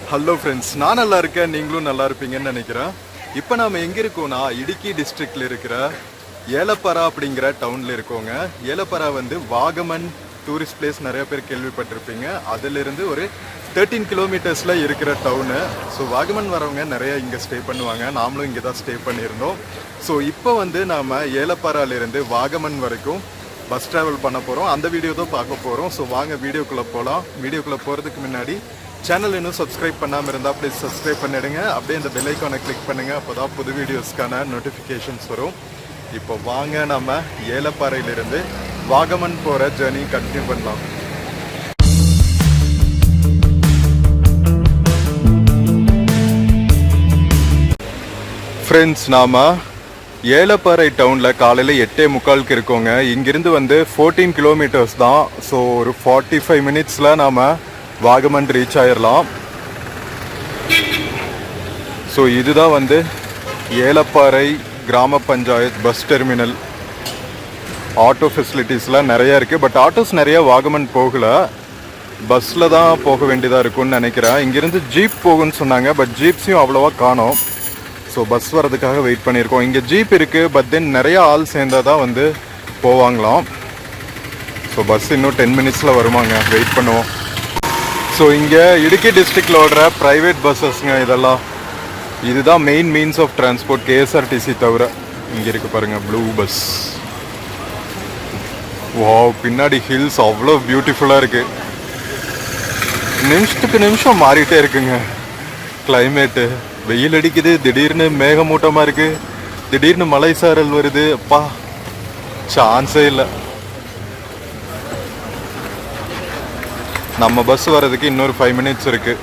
Hello friends, நான் நல்லா இருக்கேன், நீங்களும் நல்லா இருப்பீங்கன்னு நினைக்கிறேன். இப்போ நாம் எங்கே இருக்கோம்னா இடுக்கி டிஸ்ட்ரிக்டில் இருக்கிற ஏலப்பரா அப்படிங்கிற டவுனில் இருக்கோங்க. ஏலப்பரா வந்து வாகமன் டூரிஸ்ட் பிளேஸ் நிறைய பேர் கேள்விப்பட்டிருப்பீங்க. அதிலிருந்து ஒரு 13 கிலோமீட்டர்ஸில் இருக்கிற டவுனு. ஸோ வாகமன் வரவங்க நிறைய இங்கே ஸ்டே பண்ணுவாங்க. நாமளும் இங்கே தான் ஸ்டே பண்ணியிருந்தோம். ஸோ இப்போ வந்து நாம் ஏலப்பராலேருந்து வாகமன் வரைக்கும் பஸ் ட்ராவல் பண்ண போகிறோம். அந்த வீடியோ தான் பார்க்க போகிறோம். ஸோ வாங்க வீடியோக்குள்ளே போகலாம். வீடியோக்குள்ளே போகிறதுக்கு முன்னாடி சேனல் இன்னும் சப்ஸ்கிரைப் பண்ணாமல் இருந்தால் ப்ளீஸ் சப்ஸ்கிரைப் பண்ணிடுங்க. அப்படியே இந்த பெல் ஐக்கானை கிளிக் பண்ணுங்கள். அப்போ தான் புது வீடியோஸ்க்கான நோட்டிஃபிகேஷன்ஸ் வரும். இப்போ வாங்க நம்ம ஏலப்பாறையிலிருந்து வாகமன் போகிற ஜேர்னி கண்டினியூ பண்ணலாம். ஃப்ரெண்ட்ஸ், நாம் ஏலப்பாறை டவுனில் காலையில் 8:45 இருக்கோங்க. இங்கிருந்து வந்து 14 கிலோமீட்டர்ஸ் தான். ஸோ ஒரு 45 மினிட்ஸில் நாம் வாகமன் ரீச் ஆயிடலாம். ஸோ இதுதான் வந்து ஏலப்பாறை கிராம பஞ்சாயத்து பஸ் டெர்மினல். ஆட்டோ ஃபெசிலிட்டிஸ்லாம் நிறையா இருக்குது. பட் ஆட்டோஸ் நிறையா வாகமன் போகலை, பஸ்ஸில் தான் போக வேண்டியதாக இருக்கும்னு நினைக்கிறேன். இங்கேருந்து ஜீப் போகுன்னு சொன்னாங்க, பட் ஜீப்ஸையும் அவ்வளோவா காணோம். ஸோ பஸ் வர்றதுக்காக வெயிட் பண்ணியிருக்கோம். இங்கே ஜீப் இருக்குது, பட் தென் நிறையா ஆள் சேர்ந்தால் தான் வந்து போவாங்களாம். ஸோ பஸ் இன்னும் 10 மினிட்ஸில் வருவாங்க, வெயிட் பண்ணுவோம். ஸோ இங்கே இடுக்கி டிஸ்ட்ரிக்டில் ஓடுற ப்ரைவேட் பஸ்ஸஸ்ங்க இதெல்லாம். இதுதான் main means of transport, KSRTC தவிர. இங்கே இருக்குது பாருங்கள் ப்ளூ பஸ். வாவ், பின்னாடி ஹில்ஸ் அவ்வளோ பியூட்டிஃபுல்லாக இருக்குது. நிமிஷத்துக்கு நிமிஷம் மாறிட்டே இருக்குங்க கிளைமேட்டு. வெயில் அடிக்குது, திடீர்னு மேகமூட்டமாக இருக்குது, திடீர்னு மலை சாரல் வருது. அப்பா, சான்ஸே இல்லை. நம்ம பஸ் வர்றதுக்கு இன்னொரு 5 மினிட்ஸ் இருக்குது.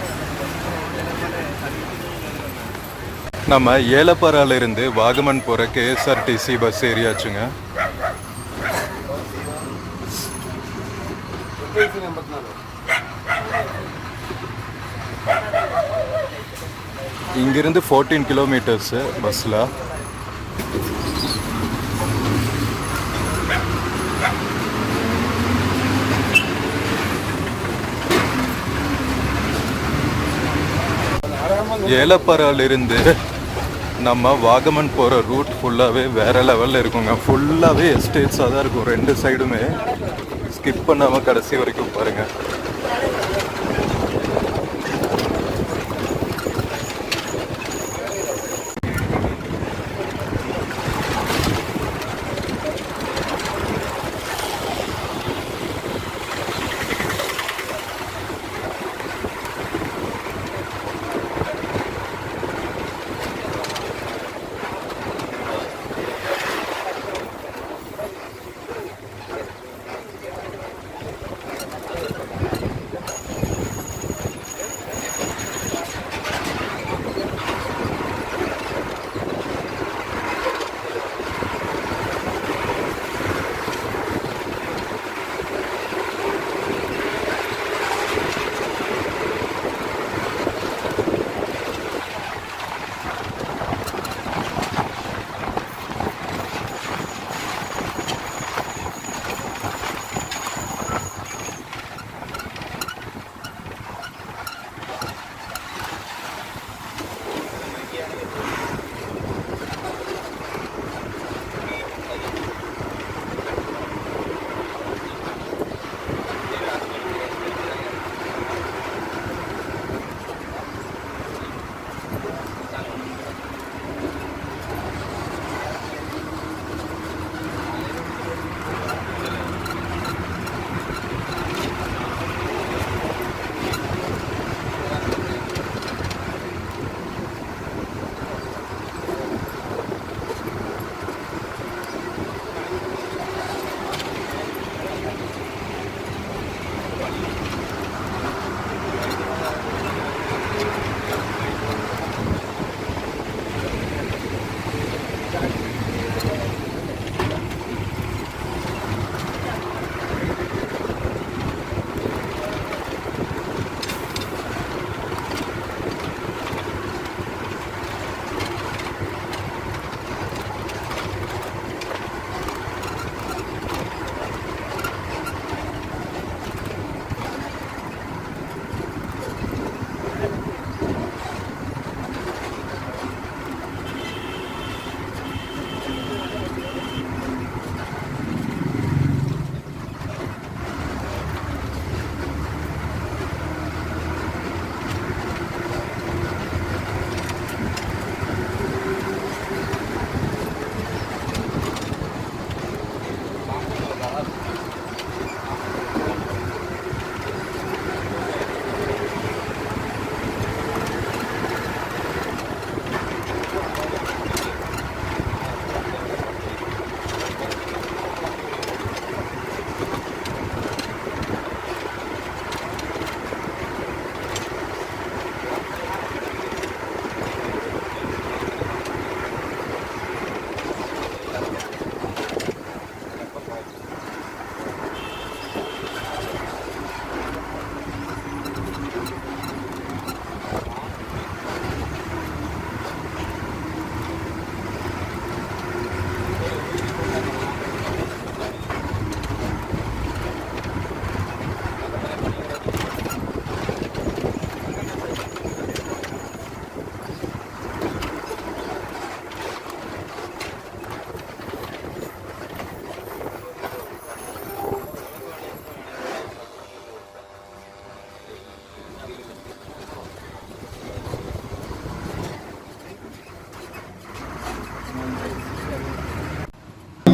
நம்ம ஏலப்பாறையிலிருந்து வாகமன் போகிற கேஎஸ்ஆர்டிசி பஸ் ஏறியாச்சுங்க. இங்கிருந்து 14 கிலோமீட்டர்ஸு பஸ்ஸில். ஏலப்பாறையிலிருந்து நம்ம வாகமன் போகிற ரூட் ஃபுல்லாகவே வேறு லெவலில் இருக்குங்க. ஃபுல்லாகவே எஸ்டேட்ஸாக தான் இருக்கும், 2 சைடுமே. ஸ்கிப் பண்ணாமல் கடைசி வரைக்கும் பாருங்கள்.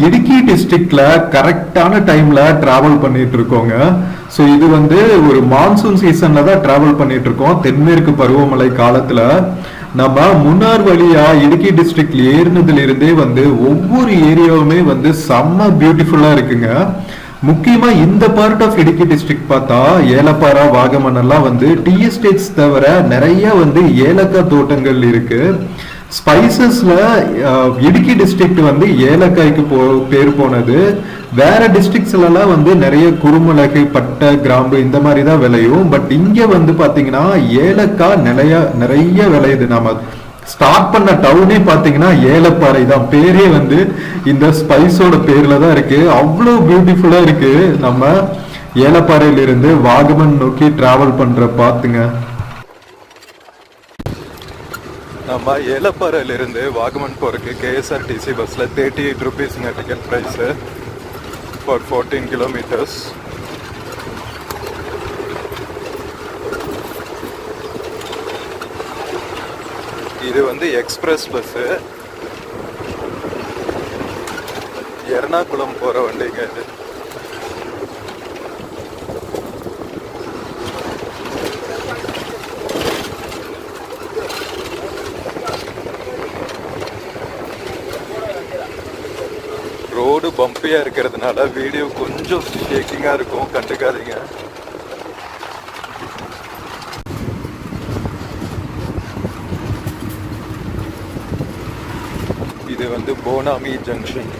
இடுக்கி டிஸ்ட்ரிக்ட்ல கரெக்டான டைம்ல டிராவல் பண்ணிட்டு இருக்கோங்க. ஸோ இது வந்து ஒரு மான்சூன் சீசன்ல தான் டிராவல் பண்ணிட்டு இருக்கோம். தென்மேற்கு பருவமழை காலத்துல நம்ம முன்னார் வழியா இடுக்கி டிஸ்ட்ரிக்ட் ஏறினதுல இருந்தே வந்து ஒவ்வொரு ஏரியாவுமே வந்து செம்ம பியூட்டிஃபுல்லா இருக்குங்க. முக்கியமா இந்த பார்ட் ஆஃப் இடுக்கி டிஸ்ட்ரிக்ட் பார்த்தா ஏலப்பாரா, வாகமன் எல்லாம் வந்து டீ எஸ்டேட்ஸ் தவிர நிறைய வந்து ஏலக்காய் தோட்டங்கள் இருக்கு. ஸ்பைசஸ்ல இடுக்கி டிஸ்ட்ரிக்ட் வந்து ஏலக்காய்க்கு பேர் போனது. வேற டிஸ்ட்ரிக்ட்ஸ்ல எல்லாம் வந்து நிறைய குறுமிளகு, பட்டை, கிராம்பு இந்த மாதிரி தான் விளையும். பட் இங்க வந்து பாத்தீங்கன்னா ஏலக்காய் நிறைய விளையுது. நாம ஸ்டார்ட் பண்ண டவுனே பாத்தீங்கன்னா ஏலப்பாறை தான். பேரே வந்து இந்த ஸ்பைஸோட பேர்ல தான் இருக்கு. அவ்வளவு பியூட்டிஃபுல்லா இருக்கு. நம்ம ஏலப்பாறையில இருந்து வாகமன் நோக்கி டிராவல் பண்ற பாத்துங்க. நம்ம ஏலப்பாறையிலிருந்து வாகமன் போறதுக்கு கேஎஸ்ஆர்டிசி பஸ்ல 38 rupeesங்க டிக்கெட் ப்ரைஸ் ஃபார் 14 kilometers. இது வந்து எக்ஸ்பிரஸ் பஸ், எர்ணாகுளம் போற வண்டிங்க இது. ரோடு பம்பியா இருக்கிறதுனால வீடியோ கொஞ்சம் ஷேக்கிங்கா இருக்கும், கண்டுக்காதீங்க. இது வந்து போனாமி ஜங்ஷன்.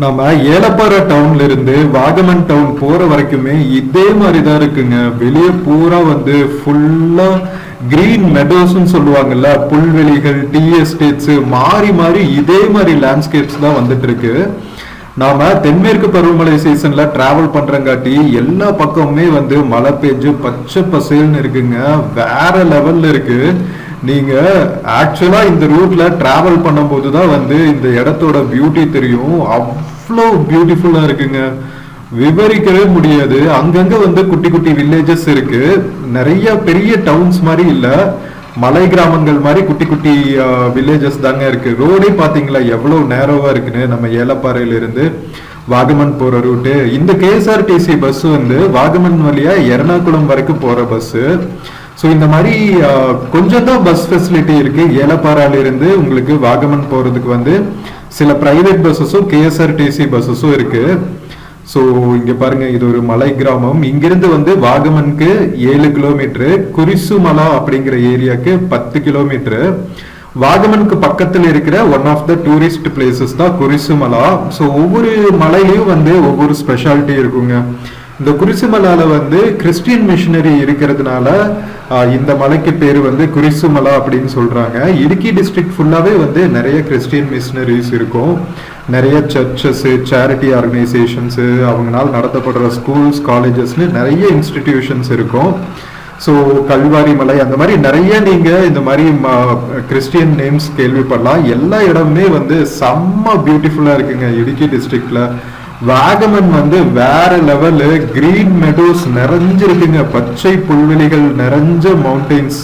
நம்ம ஏலப்பாறை டவுன்ல இருந்து வாகமன் டவுன் போற வரைக்குமே இதே மாதிரி தான் இருக்குங்க. வெளியே பூரா வந்து ஃபுல்லா கிரீன் மெடோஸ்ன்னு சொல்லுவாங்கல்ல, புல்வெளிகள், டீ எஸ்டேட்ஸ் மாறி மாறி இதே மாதிரி லேண்ட்ஸ்கேப்ஸ் தான் வந்துட்டு இருக்கு. நாம தென்மேற்கு பருவமழை சீசன்ல டிராவல் பண்றங்காட்டி எல்லா பக்கமுமே வந்து மழை பெஞ்சு பச்சை பசேல்னு இருக்குங்க. வேற லெவல்ல இருக்கு. நீங்க ஆக்சுவலா இந்த ரூட்ல டிராவல் பண்ணும்போது தான் வந்து இந்த இடத்தோட பியூட்டி தெரியும். அவ்வளோ பியூட்டிஃபுல்லா இருக்குங்க, விவரிக்கவே முடியாது. அங்கங்க வந்து குட்டி குட்டி வில்லேஜஸ் இருக்கு, நிறைய பெரிய டவுன்ஸ் மாதிரி இல்ல, மலை கிராமங்கள் மாதிரி குட்டி குட்டி வில்லேஜஸ் தாங்க இருக்கு. ரோடே பாத்தீங்களா எவ்வளவு நேரோவா இருக்குன்னு. நம்ம ஏலப்பாறையில இருந்து வாகமன் போற ரூட்டு. இந்த கேஎஸ்ஆர்டிசி பஸ் வந்து வாகமன் வழியா எர்ணாகுளம் வரைக்கும் போற பஸ். ஸோ இந்த மாதிரி கொஞ்சம் தான் பஸ் ஃபெசிலிட்டி இருக்கு. ஏலப்பாறையில இருந்து உங்களுக்கு வாகமன் போறதுக்கு வந்து சில பிரைவேட் பஸ்ஸஸும் கேஎஸ்ஆர்டிசி பஸ்ஸஸும் இருக்கு. ஸோ இங்க பாருங்க, இது ஒரு மலை கிராமம். இங்கிருந்து வந்து வாகமனுக்கு 7 கிலோமீட்டரு, குறிசுமலா அப்படிங்கிற ஏரியாக்கு 10 கிலோமீட்டரு. வாகமனுக்கு பக்கத்தில் இருக்கிற one of the tourist places தான் குறிசுமலா. ஸோ ஒவ்வொரு மலையிலையும் வந்து ஒவ்வொரு ஸ்பெஷாலிட்டி இருக்குங்க. இந்த குறிசுமலால வந்து கிறிஸ்டியன் மிஷினரி இருக்கிறதுனால இந்த மலைக்கு பேர் வந்து குறிசுமலா அப்படின்னு சொல்றாங்க. இடுக்கி டிஸ்ட்ரிக்ட் ஃபுல்லாவே வந்து நிறைய கிறிஸ்டியன் மிஷினரிஸ் இருக்கும். நிறைய சர்ச்சஸ், சேரிட்டி ஆர்கனைசேஷன்ஸ், அவங்களால நடத்தப்படுற ஸ்கூல்ஸ், காலேஜஸ்னு நிறைய இன்ஸ்டிடியூஷன்ஸ் இருக்கும். ஸோ கல்வாரி மலை அந்த மாதிரி நிறைய நீங்க இந்த மாதிரி கிறிஸ்டியன் நேம்ஸ் கேள்விப்படலாம். எல்லா இடமுமே வந்து செம்ம பியூட்டிஃபுல்லா இருக்குங்க இடுக்கி டிஸ்ட்ரிக்ட்ல. வாகமன் வந்து வேற லெவலு, கிரீன் மெடோஸ் நிறைஞ்சிருக்குங்க, பச்சை புல்வெளிகள் நிறைஞ்ச மவுண்டெயின்ஸ்.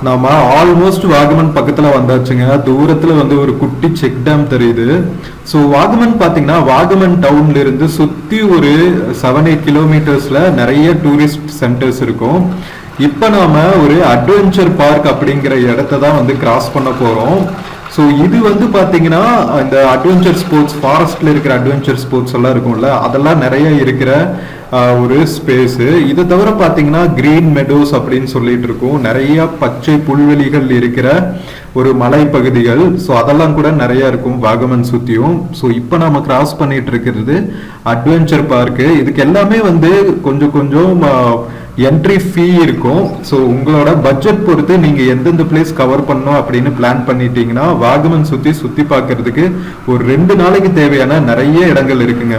நாம ஆல்மோஸ்ட் வாகமன் பக்கத்துல வந்தாச்சுங்க. தூரத்துல வந்து ஒரு குட்டி செக் டேம் தெரியுது. ஸோ வாகமன் பாத்தீங்கன்னா வாகமன் டவுன்ல இருந்து சுத்தி ஒரு 7-8 கிலோமீட்டர்ஸ்ல நிறைய டூரிஸ்ட் சென்டர்ஸ் இருக்கும். இப்ப நாம ஒரு அட்வென்ச்சர் பார்க் அப்படிங்கிற இடத்த தான் வந்து கிராஸ் பண்ண போறோம். ஸோ இது வந்து பாத்தீங்கன்னா இந்த அட்வென்ச்சர் ஸ்போர்ட்ஸ், ஃபாரஸ்ட்ல இருக்கிற அட்வென்ச்சர் ஸ்போர்ட்ஸ் எல்லாம் இருக்கும்ல, அதெல்லாம் நிறைய இருக்கிற ஒரு ஸ்பேஸ். இதை தவிர பாத்தீங்கன்னா கிரீன் மெடோஸ் அப்படின்னு சொல்லிட்டு இருக்கும், நிறைய பச்சை புல்வெளிகள் இருக்கிற ஒரு மலை பகுதிகள். ஸோ அதெல்லாம் கூட நிறைய இருக்கும் வாகமன் சுத்தியும். ஸோ இப்போ நாம கிராஸ் பண்ணிட்டு இருக்கிறது அட்வென்ச்சர் பார்க்கு. இதுக்கு எல்லாமே வந்து கொஞ்சம் கொஞ்சம் என்ட்ரி ஃபீ இருக்கும். ஸோ உங்களோட பட்ஜெட் பொறுத்து நீங்க எந்தெந்த பிளேஸ் கவர் பண்ணணும் அப்படின்னு பிளான் பண்ணிட்டீங்கன்னா வாகமன் சுத்தி பார்க்கறதுக்கு ஒரு 2 நாளைக்கு தேவையான நிறைய இடங்கள் இருக்குங்க.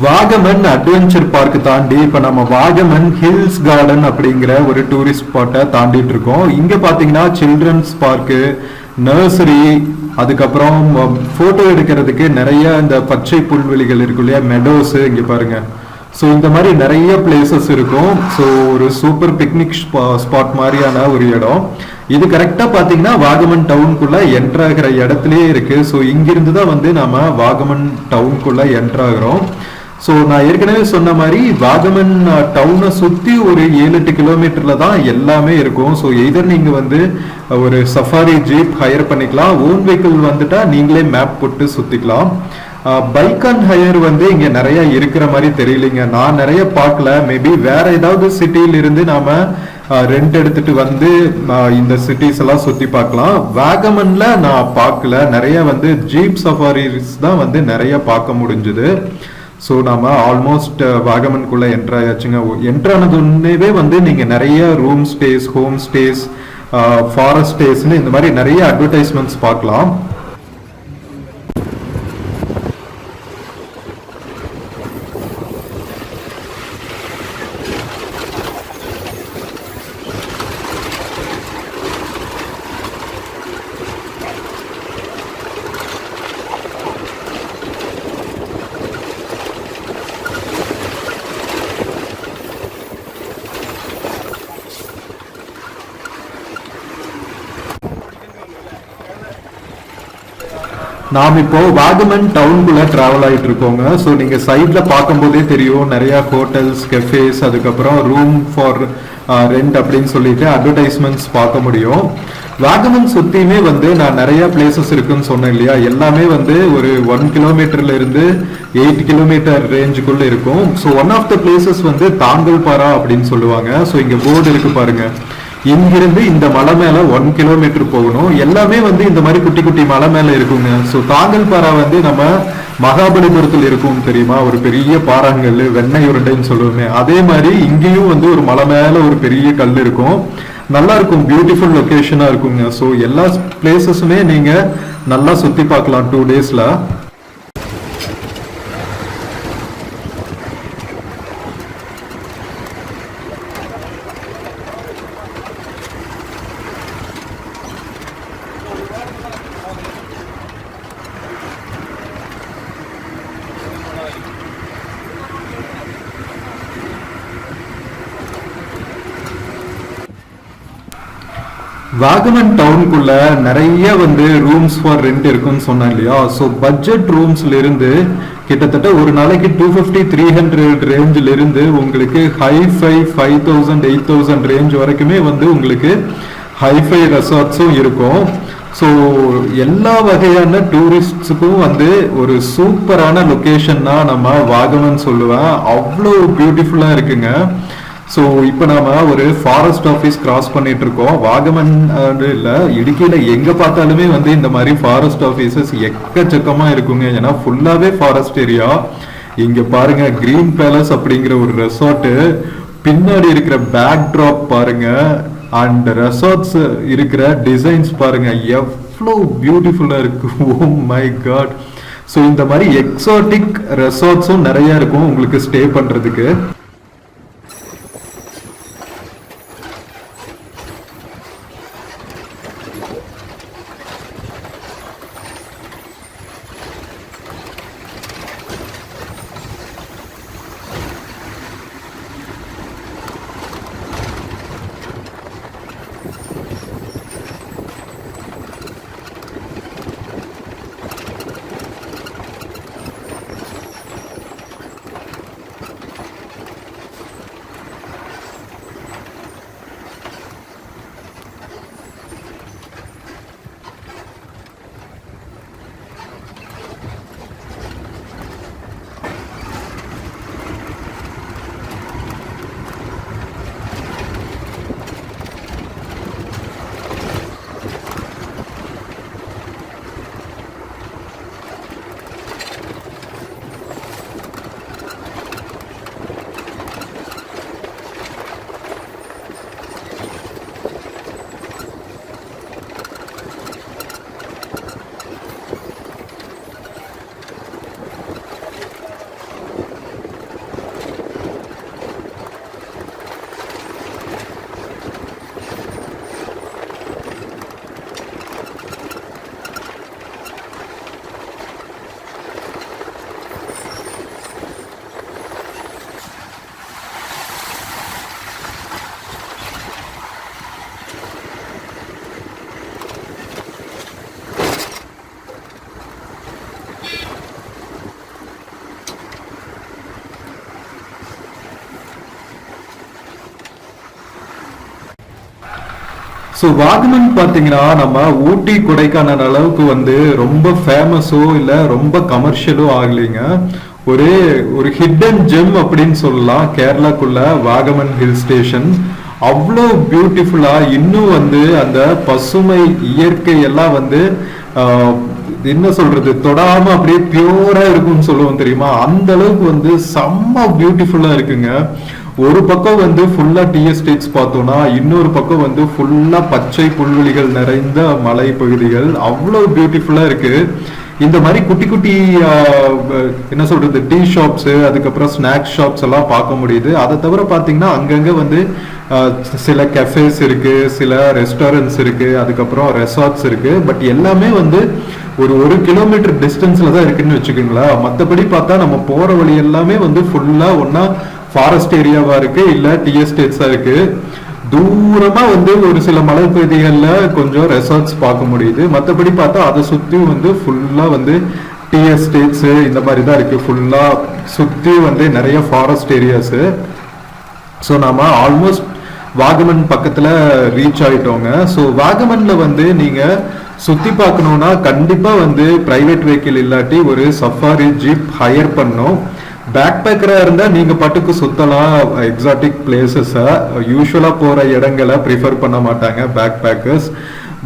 வாகமன் அட்வென்ச்சர் பார்க் தாண்டி இப்ப நம்ம வாகமன் ஹில்ஸ் கார்டன் அப்படிங்கிற ஒரு டூரிஸ்ட் ஸ்பாட்டை தாண்டிட்டு இருக்கோம். இங்க பாத்தீங்கன்னா சில்ட்ரன்ஸ் பார்க்கு, நர்சரி, அதுக்கப்புறம் போட்டோ எடுக்கிறதுக்கு நிறைய இந்த பச்சை புல்வெளிகள் இருக்கு இல்லையா, மெடோஸ் இங்க பாருங்க. ஸோ இந்த மாதிரி நிறைய பிளேசஸ் இருக்கும். ஸோ ஒரு சூப்பர் பிக்னிக் ஸ்பாட் மாதிரியான ஒரு இடம் இது. கரெக்டா பாத்தீங்கன்னா வாகமன் டவுனுக்குள்ள என்டர் ஆகிற இடத்துலயே இருக்கு. ஸோ இங்கிருந்து தான் வந்து நாம வாகமன் டவுனுக்குள்ள என்டர் ஆகிறோம். ஸோ நான் ஏற்கனவே சொன்ன மாதிரி வாகமன் டவுனை சுற்றி ஒரு 7-8 கிலோமீட்டர்ல தான் எல்லாமே இருக்கும். ஸோ எதர் நீங்கள் வந்து ஒரு சஃபாரி ஜீப் ஹையர் பண்ணிக்கலாம், ஓன் வெஹிக்கிள் வந்துட்டா நீங்களே மேப் போட்டு சுற்றிக்கலாம். பைக் அண்ட் ஹையர் வந்து இங்கே நிறைய இருக்கிற மாதிரி தெரியலைங்க, நான் நிறைய பார்க்கல. மேபி வேற ஏதாவது சிட்டியில இருந்து நாம ரெண்ட் எடுத்துட்டு வந்து இந்த சிட்டிஸ் எல்லாம் சுற்றி பார்க்கலாம். வாகமன்ல நான் பார்க்கல, நிறைய வந்து ஜீப் சஃபாரிஸ் தான் வந்து நிறைய பார்க்க முடிஞ்சுது. ஸோ நாம ஆல்மோஸ்ட் வாகமனுக்குள்ள என்ட்ரு ஆயாச்சுங்க. என்ட்ரு ஆனதுன்னே வந்து நீங்க நிறைய room stays, home stays, forest ஸ்டேஸ்ன்னு இந்த மாதிரி நிறைய அட்வர்டைஸ்மெண்ட்ஸ் பார்க்கலாம். நாம் இப்போ வாகமன் டவுனுக்குள்ள டிராவல் ஆயிட்டு இருக்கோங்க. ஸோ நீங்க சைட்ல பார்க்கும்போதே தெரியும் நிறைய ஹோட்டல்ஸ், கெஃபேஸ், அதுக்கப்புறம் ரூம் ஃபார் ரெண்ட் அப்படின்னு சொல்லிட்டு அட்வர்டைஸ்மெண்ட்ஸ் பார்க்க முடியும். வாகமன் சுத்தியுமே வந்து நான் நிறைய பிளேசஸ் இருக்குன்னு சொன்னேன் இல்லையா, எல்லாமே வந்து ஒரு 1 கிலோமீட்டர்ல இருந்து 8 கிலோமீட்டர் ரேஞ்சுக்குள்ள இருக்கும். So one of the places வந்து தாங்கல்பாரா அப்படின்னு சொல்லுவாங்க. ஸோ இங்க போர்டு இருக்கு பாருங்க, இங்கிருந்து இந்த மலை மேல 1 கிலோமீட்டர் போகணும். எல்லாமே வந்து இந்த மாதிரி குட்டி குட்டி மலை மேல இருக்குங்க. ஸோ தாங்கல்பாரா வந்து நம்ம மகாபலிபுரத்தில் இருக்கும் தெரியுமா, ஒரு பெரிய பாறாங்கல், வெண்ணெய் உருண்டைன்னு சொல்லுவோமே, அதே மாதிரி இங்கேயும் வந்து ஒரு மலை மேல ஒரு பெரிய கல் இருக்கும். நல்லா இருக்கும், பியூட்டிஃபுல் லொகேஷனா இருக்குங்க. ஸோ எல்லா பிளேசஸுமே நீங்க நல்லா சுத்தி பார்க்கலாம் 2 டேஸ்ல. வாகமன் டவுனுக்குள்ள நிறைய வந்து ரூம்ஸ் ஃபார் ரெண்ட் இருக்குன்னு சொன்னேன் இல்லையா. ஸோ பட்ஜெட் ரூம்ஸ்ல இருந்து கிட்டத்தட்ட ஒரு நாளைக்கு 250-300 ரேஞ்சில் இருந்து உங்களுக்கு ஹைஃபை 5000 8000 ரேஞ்ச் வரைக்குமே வந்து உங்களுக்கு ஹைஃபை ரெசார்ட்ஸும் இருக்கும். ஸோ எல்லா வகையான டூரிஸ்ட்ஸுக்கும் வந்து ஒரு சூப்பரான லொக்கேஷன்னா நம்ம வாகமன் சொல்லுவேன். அவ்வளோ பியூட்டிஃபுல்லாக இருக்குங்க. ஸோ இப்போ நாம ஒரு ஃபாரஸ்ட் ஆஃபீஸ் கிராஸ் பண்ணிட்டு இருக்கோம். வாகமன் இல்லை, இடுக்கியில எங்க பார்த்தாலுமே வந்து இந்த மாதிரி ஃபாரஸ்ட் ஆஃபீஸஸ் எக்கச்சக்கமா இருக்குங்க. ஏன்னா ஃபுல்லாவே ஃபாரஸ்ட் ஏரியா. இங்க பாருங்க, கிரீன் பேலஸ் அப்படிங்கிற ஒரு ரெசார்ட், பின்னாடி இருக்கிற பேக் ட்ராப் பாருங்க, அண்ட் ரெசார்ட்ஸ் இருக்கிற டிசைன்ஸ் பாருங்க, எவ்வளோ பியூட்டிஃபுல்லா இருக்கு. Oh my God. ஸோ இந்த மாதிரி எக்ஸாட்டிக் ரெசார்ட்ஸும் நிறைய இருக்கும் உங்களுக்கு ஸ்டே பண்றதுக்கு. ஸோ வாகமன் பார்த்தீங்கன்னா நம்ம ஊட்டி கொடைக்கானல் அளவுக்கு வந்து ரொம்ப ஃபேமஸோ இல்லை ரொம்ப கமர்ஷியலோ ஆகலைங்க. ஒரு ஹிடன் ஜெம் அப்படின்னு சொல்லலாம் கேரளாக்குள்ள வாகமன் ஹில் ஸ்டேஷன். அவ்வளோ பியூட்டிஃபுல்லா, இன்னும் வந்து அந்த பசுமை இயற்கை எல்லாம் வந்து என்ன சொல்றது, தொடாம அப்படியே பியூரா இருக்கும்னு சொல்லுவோம் தெரியுமா, அந்த அளவுக்கு வந்து செம்ம பியூட்டிஃபுல்லா இருக்குங்க. ஒரு பக்கம் வந்து ஃபுல்லா டீ எஸ்டேட்ஸ் பார்த்தோம்னா, இன்னொரு பக்கம் வந்து ஃபுல்லா பச்சை புல்வெளிகள் நிறைந்த மலை பகுதிகள். அவ்வளவு பியூட்டிஃபுல்லா இருக்கு. இந்த மாதிரி குட்டி குட்டி என்ன சொல்றது, டீ ஷாப்ஸ், அதுக்கப்புறம் ஸ்நாக்ஸ் ஷாப்ஸ் எல்லாம் பார்க்க முடியுது. அதை தவிர பார்த்தீங்கன்னா அங்கங்க வந்து சில கெஃபேஸ் இருக்கு, சில ரெஸ்டாரண்ட்ஸ் இருக்கு, அதுக்கப்புறம் ரெசார்ட்ஸ் இருக்கு. பட் எல்லாமே வந்து ஒரு கிலோமீட்டர் டிஸ்டன்ஸ்ல தான் இருக்குன்னு வச்சுக்கோங்களேன். மற்றபடி பார்த்தா நம்ம போற வழி எல்லாமே வந்து ஃபுல்லா ஒன்னா ஃபாரஸ்ட் ஏரியாவா இருக்கு, இல்ல டீ எஸ்டேட்ஸா இருக்கு. தூரமா வந்து ஒரு சில மலைப்பகுதிகள்ல கொஞ்சம் ரெசார்ட்ஸ் பார்க்க முடியுது. மற்றபடி பார்த்தா அதை சுத்தி வந்து ஃபுல்லா வந்து டீ எஸ்டேட்ஸ் இந்த மாதிரி தான் இருக்கு. ஃபுல்லா சுத்தி வந்து நிறைய ஃபாரஸ்ட் ஏரியாஸ். ஸோ நாம ஆல்மோஸ்ட் வாகமன் பக்கத்துல ரீச் ஆயிட்டோங்க. ஸோ வாகமன்ல வந்து நீங்க சுத்தி பார்க்கணும்னா கண்டிப்பா வந்து பிரைவேட் வெஹிக்கிள் இல்லாட்டி ஒரு சஃபாரி ஜீப் ஹையர் பண்ணும். பேக் பேக்கரா இருந்தா நீங்க பாட்டுக்கு சுத்தலாம் எக்ஸாட்டிக் பிளேசஸ. யூஸ்வலா போற இடங்களை ப்ரிஃபர் பண்ண மாட்டாங்க பேக் பேக்கர்ஸ்.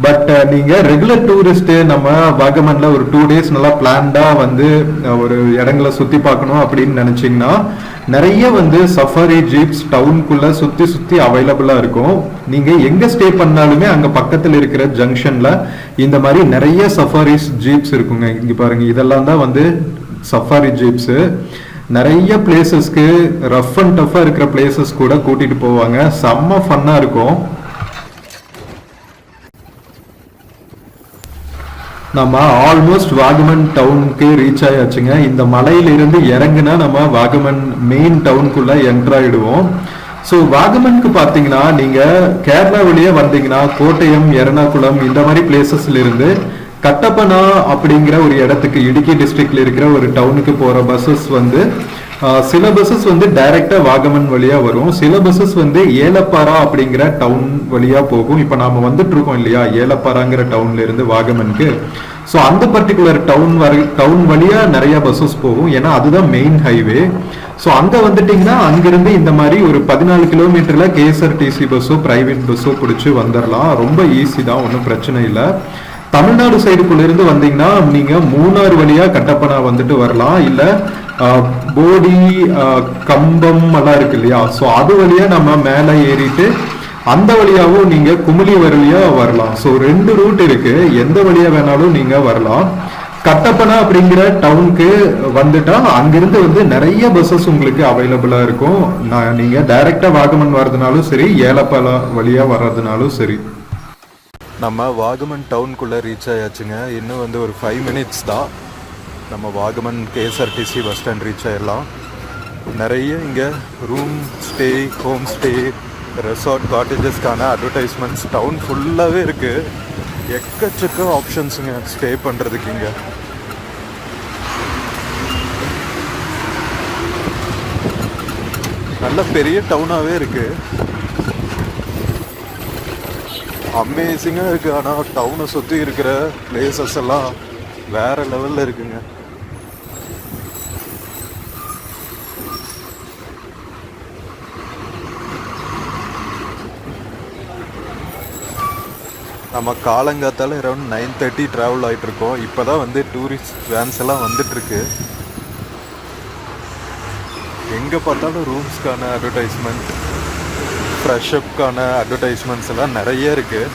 பட் நீங்க ரெகுலர் டூரிஸ்ட் நம்ம வாகமன்ல ஒரு 2 days நல்லா பிளான்டா வந்து ஒரு இடங்களை சுத்தி பார்க்கணும் அப்படின்னு நினைச்சீங்கன்னா நிறைய வந்து சஃபாரி ஜீப்ஸ் டவுனுக்குள்ள சுத்தி சுத்தி அவைலபிளா இருக்கும். நீங்க எங்க ஸ்டே பண்ணாலுமே அங்க பக்கத்துல இருக்கிற ஜங்ஷன்ல இந்த மாதிரி நிறைய சஃபாரிஸ் ஜீப்ஸ் இருக்குங்க. இங்க பாருங்க, இதெல்லாம் தான் வந்து சஃபாரி ஜீப்ஸ். நிறைய பிளேசஸ்க்கு ரஃப் அண்ட் டஃபா இருக்கிற பிளேசஸ் கூட கூட்டிட்டு போவாங்க. செம்ம ஃபன்னா இருக்கும். நம்ம ஆல்மோஸ்ட் வாகமன் டவுனுக்கு ரீச் ஆயாச்சுங்க. இந்த மலையிலிருந்து இறங்குனா நம்ம வாகமன் மெயின் டவுனுக்குள்ள என்டர் ஆயிடுவோம். ஸோ வாகமனுக்கு பார்த்தீங்கன்னா நீங்க கேரளா வழியே வந்தீங்கன்னா கோட்டயம், எர்ணாகுளம் இந்த மாதிரி பிளேசஸ்ல இருந்து கட்டப்பனா அப்படிங்கிற ஒரு இடத்துக்கு இடுக்கி டிஸ்ட்ரிக்ட்ல இருக்கிற ஒரு டவுனுக்கு போற பஸ்ஸஸ் வந்து சில பஸ்ஸஸ் வந்து டைரக்டா வாகமன் வழியா வரும். சில பஸ்ஸஸ் வந்து ஏலப்பாரா அப்படிங்கிற டவுன் வழியா போகும். இப்ப நாம வந்துட்டு இருக்கோம் இல்லையா ஏலப்பாராங்கிற டவுன்ல இருந்து வாகமனுக்கு. ஸோ அந்த பர்டிகுலர் டவுன் வழியா நிறைய பஸ்ஸஸ் போகும். ஏன்னா அதுதான் மெயின் ஹைவே. ஸோ அங்க வந்துட்டீங்கன்னா அங்கிருந்து இந்த மாதிரி ஒரு 14 கிலோமீட்டர்ல கேஎஸ்ஆர்டிசி பஸ்ஸோ பிரைவேட் பஸ்ஸோ பிடிச்சி வந்துடலாம். ரொம்ப ஈஸி தான், ஒன்றும் பிரச்சனை இல்லை. தமிழ்நாடு சைடுக்குள்ள இருந்து வந்தீங்கன்னா நீங்க மூணாறு வழியா கட்டப்பனா வந்துட்டு வரலாம். இல்ல போடி, கம்பம் எல்லாம் இருக்கு இல்லையா, ஸோ அது வழியா நம்ம மேலே ஏறிட்டு அந்த வழியாவும் நீங்க குமுளி வழியா வரலாம். ஸோ 2 ரூட் இருக்கு, எந்த வழியா வேணாலும் நீங்க வரலாம். கட்டப்பனா அப்படிங்கிற டவுனுக்கு வந்துட்டா அங்கிருந்து வந்து நிறைய பஸ்ஸஸ் உங்களுக்கு அவைலபிளா இருக்கும். நீங்க டைரக்டா வாகமன் வர்றதுனாலும் சரி, ஏலப்பாலா வழியா வர்றதுனாலும் சரி. நம்ம வாகமன் டவுனுக்குள்ளே ரீச் ஆயாச்சுங்க. இன்னும் வந்து ஒரு 5 minutes தான் நம்ம Vagamon KSRTC bus stand reach ஆயிடலாம். நிறைய இங்கே room stay, home stay, resort, காட்டேஜஸ்க்கான அட்வர்டைஸ்மெண்ட்ஸ் டவுன் ஃபுல்லாகவே இருக்குது. எக்கச்சக்க ஆப்ஷன்ஸுங்க ஸ்டே பண்ணுறதுக்கு. இங்கே நல்ல பெரிய டவுனாகவே இருக்குது, அமேசிங்காக இருக்குது. ஆனால் டவுனை சுற்றி இருக்கிற பிளேசஸ் எல்லாம் வேறு லெவலில் இருக்குங்க. நம்ம காலங்காத்தால் அரௌண்ட் 9:30 ட்ராவல் ஆகிட்டுருக்கோம். இப்போ தான் வந்து டூரிஸ்ட் வேன்ஸ் எல்லாம் வந்துட்டுருக்கு. எங்கே பார்த்தாலும் ரூம்ஸ்க்கான அட்வர்டைஸ்மெண்ட், ஃப்ரெஷ்அப்கான அட்வர்டைஸ்மெண்ட்ஸ் எல்லாம் நிறைய இருக்குது.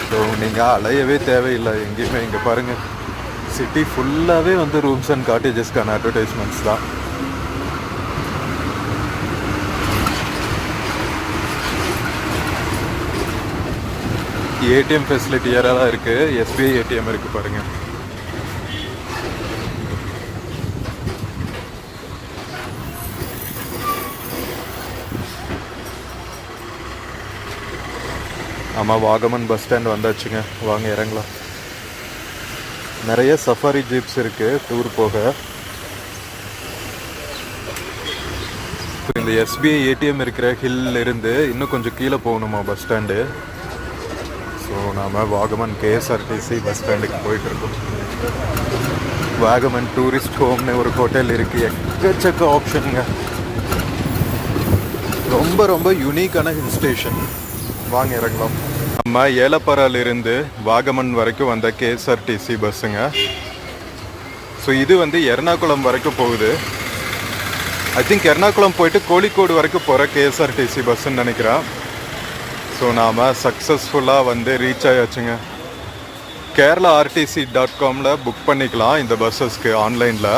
ஸோ நீங்கள் அலையவே தேவையில்லை எங்கேயுமே. இங்கே பாருங்கள், சிட்டி ஃபுல்லாகவே வந்து ரூம்ஸ் அண்ட் காட்டேஜஸ்க்கான அட்வர்டைஸ்மெண்ட்ஸ் தான். ஏடிஎம் ஃபெசிலிட்டி யாரெல்லாம் இருக்குது, எஸ்பிஐ ஏடிஎம் இருக்குது பாருங்கள். ஆமாம், வாகமன் பஸ் ஸ்டாண்ட் வந்தாச்சுங்க. வாங்க இறங்கலாம். நிறைய சஃபாரி ஜீப்ஸ் இருக்குது டூர் போக. இந்த எஸ்பிஐ ஏடிஎம் இருக்கிற ஹில்ல இருந்து இன்னும் கொஞ்சம் கீழே போகணுமா பஸ் ஸ்டாண்டு. ஸோ நாம் வாகமன் கேஎஸ்ஆர்டிசி பஸ் ஸ்டாண்டுக்கு போயிட்டுருக்கோம். வாகமன் டூரிஸ்ட் ஹோம்னு ஒரு ஹோட்டல் இருக்குது. எக்கச்சக்க ஆப்ஷனுங்க. ரொம்ப ரொம்ப யூனிக்கான ஹில் ஸ்டேஷன். வாங்க இறங்கலாம். நம்ம ஏலப்பாராலிருந்து வாகமன் வரைக்கும் வந்த கேஎஸ்ஆர்டிசி பஸ்ஸுங்க. ஸோ இது வந்து எர்ணாகுளம் வரைக்கும் போகுது. ஐ திங்க் எர்ணாகுளம் போயிட்டு கோழிக்கோடு வரைக்கும் போகிற கேஎஸ்ஆர்டிசி பஸ்ஸுன்னு நினைக்கிறேன். ஸோ நாம் சக்ஸஸ்ஃபுல்லாக வந்து ரீச் ஆயாச்சுங்க. கேரளா RTC.comல புக் பண்ணிக்கலாம் இந்த பஸ்ஸஸ்க்கு ஆன்லைனில்.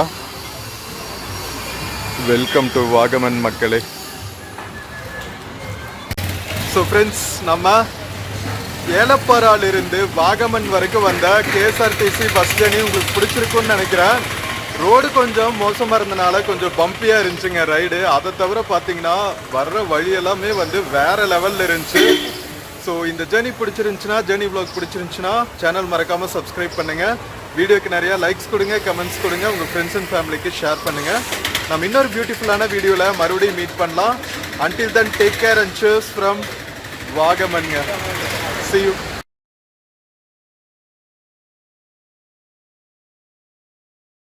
வெல்கம் டு வாகமன் மக்களே. ஸோ ஃப்ரெண்ட்ஸ், நம்ம ஏலப்பாராலிருந்து வாகமன் வரைக்கும் வந்த கேஎஸ்ஆர்டிசி பஸ் ஜர்னி உங்களுக்கு பிடிச்சிருக்குன்னு நினைக்கிறேன். ரோடு கொஞ்சம் மோசமாக இருந்தனால கொஞ்சம் பம்பியாக இருந்துச்சுங்க ரைடு. அதை தவிர பார்த்தீங்கன்னா வர்ற வழி எல்லாமே வந்து வேற லெவலில் இருந்துச்சு. ஸோ இந்த ஜேர்னி பிடிச்சிருந்துச்சுன்னா, ஜேர்னி வ்ளாக் பிடிச்சிருந்துச்சுன்னா சேனல் மறக்காமல் சப்ஸ்கிரைப் பண்ணுங்கள். வீடியோக்கு நிறையா லைக்ஸ் கொடுங்க, கமெண்ட்ஸ் கொடுங்க, உங்கள் ஃப்ரெண்ட்ஸ் அண்ட் ஃபேமிலிக்கு ஷேர் பண்ணுங்கள். நம்ம இன்னொரு பியூட்டிஃபுல்லான வீடியோவில் மறுபடியும் மீட் பண்ணலாம். Until then, take care and cheers from Vagaman. See you.